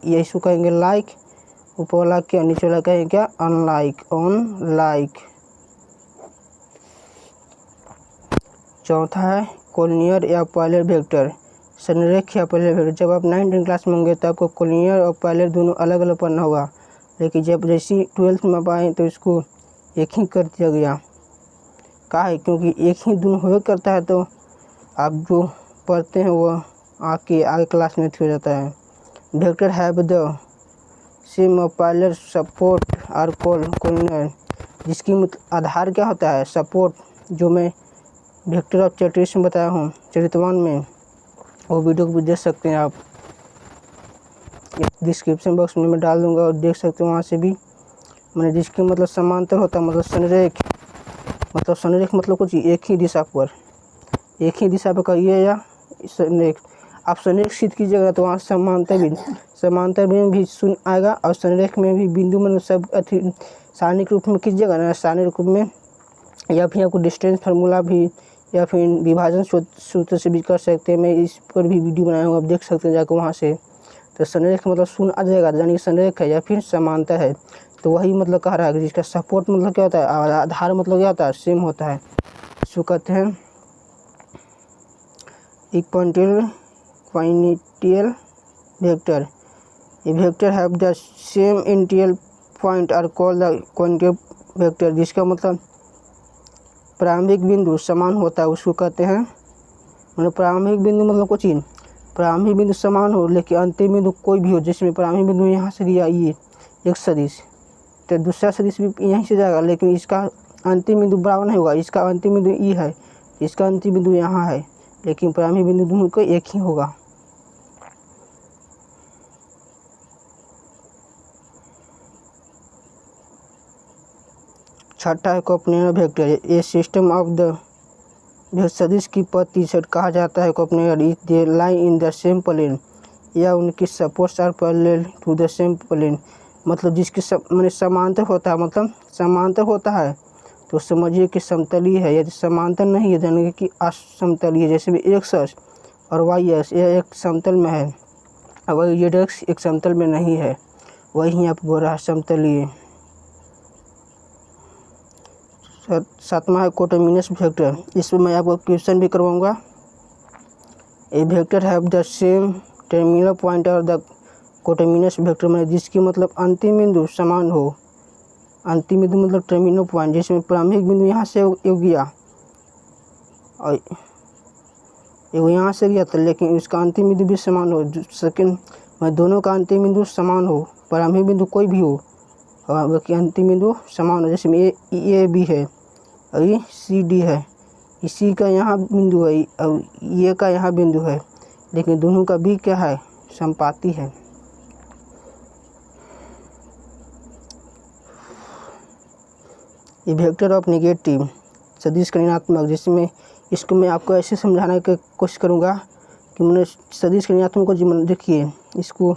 ये इसको कहेंगे लाइक, ऊपर वाला क्या, नीचे वाला कहेंगे क्या, अनलाइक, अनलाइक। चौथा है कोलिनियर या पॉलर वेक्टर, संरेख या पॉलर वेक्टर। जब आप 9th क्लास में होंगे तो आपको कोलिनियर और पॉलर दोनों अलग अलग पढ़ना होगा, लेकिन जब जैसे 12th में आए तो इसको एक ही कर दिया गया। कहा है क्योंकि एक ही दोनों हुआ करता है, तो आप जो पढ़ते हैं वो आगे क्लास में हो जाता है। Vector have the same of polar support are collinear, जिसकी आधार क्या होता है, सपोर्ट, जो मैं वेक्टर ऑफ चैप्टर में बताया हूँ चरित्रवान में, वो वीडियो को भी देख सकते हैं आप, डिस्क्रिप्शन बॉक्स में मैं डाल दूंगा और देख सकते हैं वहाँ से भी। मैंने जिसके मतलब समांतर होता है, मतलब संरेख, मतलब कुछ एक ही दिशा पर, एक ही दिशा पर कहिए या संरेख। आप संरेख सिद्ध कीजिएगा तो वहाँ समांतर में भी शून्य आएगा, और संरेख में भी बिंदु मतलब सब सारणिक रूप में कीजिएगा ना, सारणिक रूप में, या फिर आपको डिस्टेंस फार्मूला भी या फिर विभाजन सूत्र से भी कर सकते हैं। मैं इस पर भी वीडियो बनाया हूँ, आप देख सकते हैं जाकर वहाँ से। तो संरेख मतलब शून्य आ जाएगा, यानी संरेख है या फिर समांतर है। तो वही मतलब कह रहा है कि जिसका सपोर्ट मतलब क्या होता है, आधार मतलब क्या होता है, सेम होता है। इसको कहते हैं इक्विटोरियल वेक्टर। ये vector have the same interior point are called the equatorial vector, जिसका मतलब प्रारंभिक बिंदु समान होता है, उसको कहते हैं, मतलब प्रारंभिक बिंदु मतलब कुछ ही, प्रारंभिक बिंदु समान हो लेकिन अंतिम बिंदु कोई भी हो, जिसमें प्रारंभिक बिंदु यहाँ से दिया ये एक सदिश, तो दूसरा सदिश भी यहीं से जाएगा, लेकिन इसका अंतिम बिंदु बराबर नहीं होगा। इसका अंतिम बिंदु ई है, इसका अंतिम बिंदु यहाँ है, लेकिन प्रारंभिक बिंदु दोनों को एक ही होगा। छठा है कोऑर्डिनेट वेक्टर। ये सिस्टम ऑफ द सदिश की प्रतिशत कहा जाता है। Coordinate is they line in the same plane या उनकी supports are parallel to the same plane, मतलब जिसके मैंने समांतर होता है, मतलब समांतर होता है तो समझिए कि समतलीय है। यदि समांतर नहीं है यानी कि असमतलीय, जैसे भी एक्स और वाई एस यह एक समतल में है, और वही जेड एक्स एक समतल में नहीं है, वही यहाँ पर बोल रहा है समतलीय। सातवां है कोटोमिनस वेक्टर। इसमें मैं आपको क्वेश्चन भी करवाऊंगा। A vector have the same terminal point और द कोटोमिनस वेक्टर में, जिसकी मतलब अंतिम बिंदु समान हो। अंतिम बिंदु मतलब टर्मिनल पॉइंट, जिसमें प्रारंभिक बिंदु यहाँ से गया और वो यहाँ से गया था, लेकिन इसका अंतिम बिंदु भी समान हो। सेकेंड में दोनों का अंतिम बिंदु समान हो, प्रारंभिक बिंदु कोई भी हो और बाकी अंतिम बिंदु समान हो। जैसे ए बी है और ये सी डी है, इसी का यहाँ बिंदु है और ये का यहाँ बिंदु है, लेकिन दोनों का बी क्या है, समपाती है। ये वेक्टर ऑफ नेगेटिव सदिश ऋणात्मक, जिसमें इसको मैं आपको ऐसे समझाने की कोशिश करूँगा कि मैंने सदिश ऋणात्मक को देखिए, इसको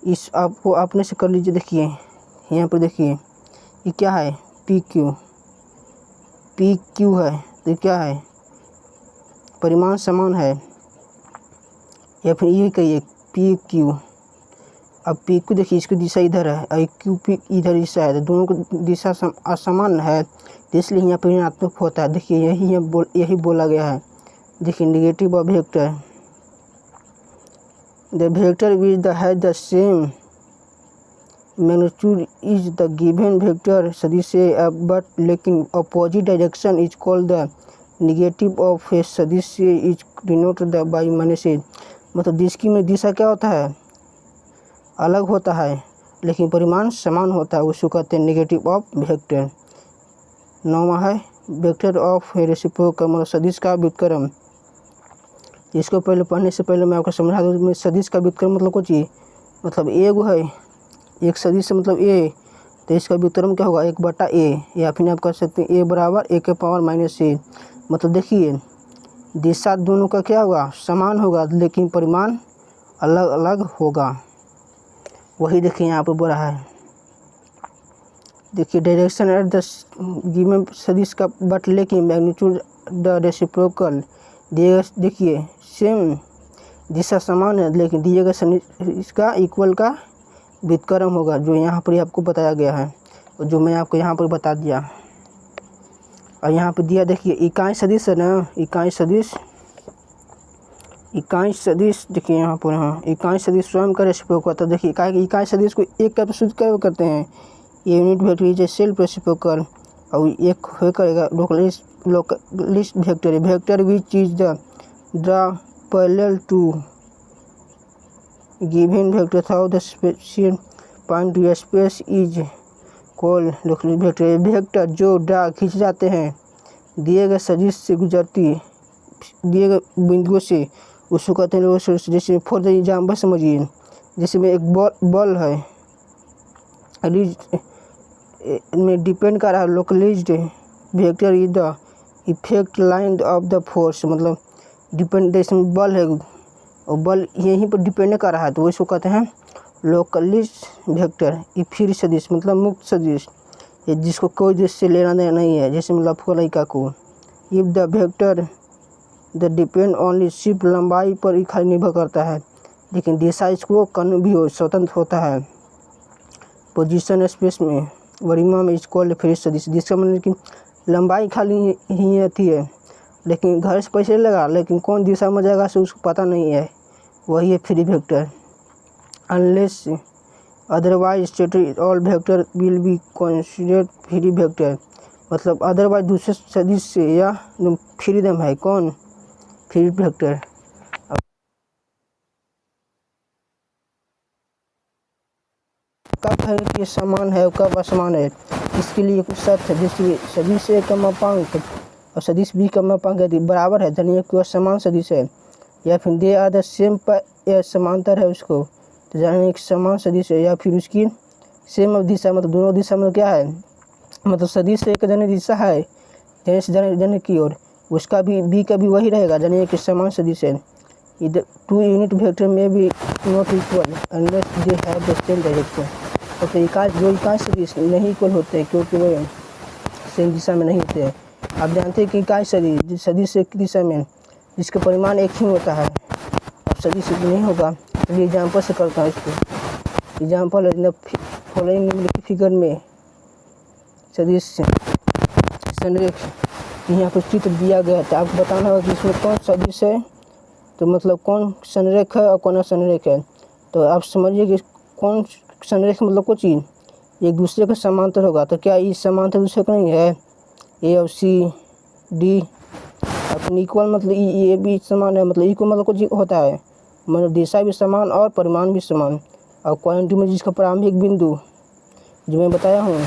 इस आपको अपने से कर लीजिए। देखिए यहाँ पर देखिए ये क्या है, पी क्यू है, तो ये क्या है, परिमाण समान है, या फिर ये कहिए पी क्यू। अब पी क्यू देखिए इसकी दिशा इधर है और क्यू पी इधर दिशा है, तो दोनों की दिशा असमान है, तो इसलिए यहाँ पर ऋणात्मक होता है। देखिए यही बोला गया है। देखिए negative of vector, the vector which the has the same magnitude is the given vector सदिश से, बट लेकिन opposite direction is called the negative of a सदिश से is denoted by minus से, मतलब जिसकी में दिशा क्या होता है, अलग होता है लेकिन परिमाण समान होता है, उसको कहते हैं नेगेटिव ऑफ वेक्टर। नौवां है वेक्टर ऑफ रेसिप्रोकल, मतलब सदिश का व्युत्क्रम। इसको पहले पढ़ने से पहले मैं आपको समझा दूँ, सदिश का व्युत्क्रम मतलब कुछ ही, मतलब एक सदिश से मतलब ए, तो इसका व्युत्क्रम क्या होगा, 1/a, या फिर आप कर सकते हैं a बराबर a के पावर -a। मतलब देखिए दिशा दोनों का क्या होगा, समान होगा, लेकिन परिमाण अलग अलग होगा। वही देखिए यहाँ पर बोल रहा है, देखिए डायरेक्शन एट द गिवन सदिश का, बट लेकिन मैग्नीट्यूड द रेसिप्रोकल, देखिए सेम दिशा समान है लेकिन दिए गए सदिश इसका इक्वल का व्युत्क्रम होगा, जो यहाँ पर आपको बताया गया है और जो मैं आपको यहाँ पर बता दिया। और यहाँ पर दिया देखिए इकाई सदिश है ना, इकाई सदिश देखिए यहाँ पर, हाँ इकाई सदिश स्वयं का रेसिप्रोकल होता है। देखिए इकाई सदिश को एक का प्रस्तुत करते हैं, unit vector is a self reciprocal, और एक हो करेगा localised vector, vector which is the parallel to given vector through the special point to space is called localised vector. Vector जो ड्रा खींच जाते हैं दिए गए सदिश से गुजरती दिए गए बिंदुओं से, उसको कहते हैं लोकलिस्ट। जैसे फॉर द एग्जाम्पल समझिए, जैसे में एक बॉल है में डिपेंड कर रहा है localised vector is the effect line of the force, मतलब डिपेंड जैसे बल है और बल यहीं पर डिपेंड कर रहा है तो इसको कहते हैं लोकलिस्ट वेक्टर। फिर सदिश मतलब मुक्त सदिश, जिसको कोई दिश से लेना देना नहीं है, जैसे मतलब फलैका को। If the vector the depend only सिर्फ लंबाई पर ही खाली निर्भर करता है, लेकिन दिशा इसको कहीं भी हो स्वतंत्र होता है। पोजीशन स्पेस में वरिमा में इसको फ्री सदिश, जिसका मतलब कि लंबाई खाली ही रहती है लेकिन घर से पैसे लगा, लेकिन कौन दिशा में जाएगा से उसको पता नहीं है, वही है free vector. Unless otherwise stated all vector will be considered free vector, मतलब अदरवाइज दूसरे सदिश से या फ्रीडम है कौन फ्री वेक्टर। कब है कि समान है और कब असमान है, इसके लिए कुछ शर्त है। जैसे सदिश ए का मापांक और सदिश बी का मापांक यदि बराबर है जानिए कि वह समान सदिश है, या फिर दे आर द सेम पर या समांतर है उसको तो जानिए कि समान सदिश है, या फिर उसकी सेम दिशा मतलब दोनों दिशा में क्या है, मतलब सदिश से एक जने दिशा है जने से जने की ओर, उसका भी बी का भी वही रहेगा जानिए कि समान सदिश है। इधर टू यूनिट वेक्टर में भी not equal unless they have the same direction, तो इकाई सदिश नहीं इक्वल होते हैं क्योंकि वो सेम दिशा में नहीं होते हैं। आप जानते हैं कि इकाई सदिश एक दिशा में जिसका परिमाण एक ही होता है, अब सदिश नहीं होगा। चलिए एग्जाम्पल से करता हूँ इसको। एग्जाम्पल फॉलोइंग निम्नलिखित फिगर में सदिश संरेख यहाँ पर चित्र दिया गया था, आपको बताना होगा कि इसमें कौन सदिश है, तो मतलब कौन संरेख है और कौन असंरेख है। तो आप समझिए कि कौन संरेख मतलब कुछ चीज़ एक दूसरे के समांतर होगा, तो क्या ये समांतर दूसरे का नहीं है, ए और सी डी अपनी इक्वल मतलब ये भी समान है, मतलब इक्वल मतलब कुछ होता है मतलब दिशा भी समान और परिमाण भी समान। और क्वांटिटी में जिसका प्रारंभिक बिंदु जो मैं बताया हूँ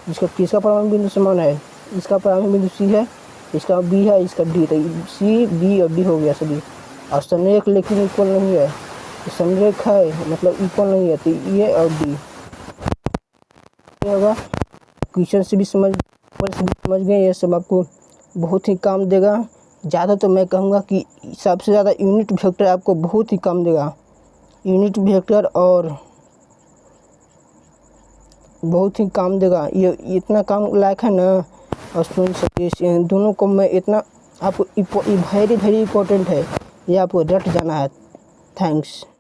जिसका किसका प्रारंभिक बिंदु समान है, इसका प्रारंभिक बिंदु सी है, इसका बी है, इसका डी, तो सी बी और डी हो गया सभी। और संरेख लेकिन इक्वल नहीं है, तो संरेख है मतलब इक्वल नहीं है, तो ये और डी होगा। क्वेश्चन से भी समझ गए, ये सब आपको बहुत ही काम देगा। ज़्यादा तो मैं कहूँगा कि सबसे ज़्यादा यूनिट वेक्टर आपको बहुत ही काम देगा, यूनिट वेक्टर और बहुत ही काम देगा। ये इतना काम लायक है ना, और सुन सकते दोनों को मैं इतना आपको वेरी वेरी इंपॉर्टेंट है, ये आपको रट जाना है। थैंक्स।